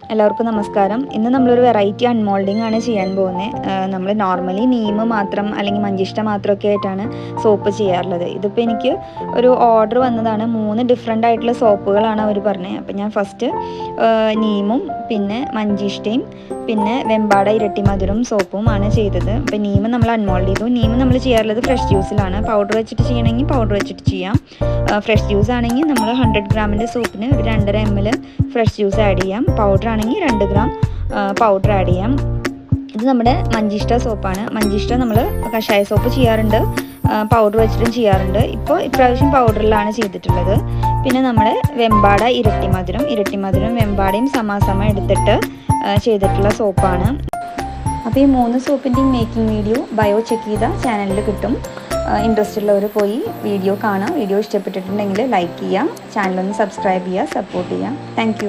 എല്ലാവർക്കും നമസ്കാരം. ഇന്ന് നമ്മളൊരു വെറൈറ്റി അൺമോൾഡിംഗ് ആണ് ചെയ്യാൻ പോകുന്നത്. നമ്മൾ നോർമലി നീം മാത്രം അല്ലെങ്കിൽ മഞ്ചിഷ്ട മാത്രമൊക്കെ ആയിട്ടാണ് സോപ്പ് ചെയ്യാറുള്ളത്. ഇതിപ്പോൾ എനിക്ക് ഒരു ഓർഡർ വന്നതാണ്. 3 ഡിഫറെൻ്റ് ആയിട്ടുള്ള സോപ്പുകളാണ് അവർ പറഞ്ഞത്. അപ്പോൾ ഞാൻ ഫസ്റ്റ് നീമും പിന്നെ മഞ്ചിഷ്ടയും പിന്നെ വെമ്പാട ഇരട്ടി മധുരം സോപ്പുമാണ് ചെയ്തത്. അപ്പോൾ നീം നമ്മൾ അൺമോൾഡ് ചെയ്തു. നീം നമ്മൾ ചെയ്യാറുള്ളത് ഫ്രഷ് ജ്യൂസിലാണ്. പൗഡർ വെച്ചിട്ട് ചെയ്യണമെങ്കിൽ പൗഡർ വെച്ചിട്ട് ചെയ്യാം. ഫ്രഷ് ജ്യൂസ് ആണെങ്കിൽ നമ്മൾ 100 ഗ്രാമിൻ്റെ സോപ്പിന് ഒരു 2.5 ml ഫ്രഷ് ജ്യൂസ് ആഡ് ചെയ്യാം. പൗഡർ ആണെങ്കിൽ 2 ഗ്രാം പൗഡർ ആഡ് ചെയ്യാം. ഇത് നമ്മുടെ മഞ്ചിഷ്ട സോപ്പാണ്. മഞ്ചിഷ്ട നമ്മൾ കഷായ സോപ്പ് ചെയ്യാറുണ്ട്, പൗഡർ വെച്ചിട്ടും ചെയ്യാറുണ്ട്. ഇപ്രാവശ്യം പൗഡറിലാണ് ചെയ്തിട്ടുള്ളത്. പിന്നെ നമ്മുടെ വെമ്പാട ഇരട്ടി മധുരം വെമ്പാടയും സമാസമ എടുത്തിട്ട് ചെയ്തിട്ടുള്ള സോപ്പാണ്. അപ്പോൾ ഈ 3 സോപ്പിൻ്റെയും മേക്കിംഗ് വീഡിയോ ബയോ ചെക്ക് ചെയ്ത ചാനലിൽ കിട്ടും. ഇൻട്രസ്റ്റ് ഉള്ളവർ പോയി വീഡിയോ കാണാം. വീഡിയോ ഇഷ്ടപ്പെട്ടിട്ടുണ്ടെങ്കിൽ ലൈക്ക് ചെയ്യാം, ചാനലൊന്ന് സബ്സ്ക്രൈബ് ചെയ്യുക, സപ്പോർട്ട് ചെയ്യാം. താങ്ക്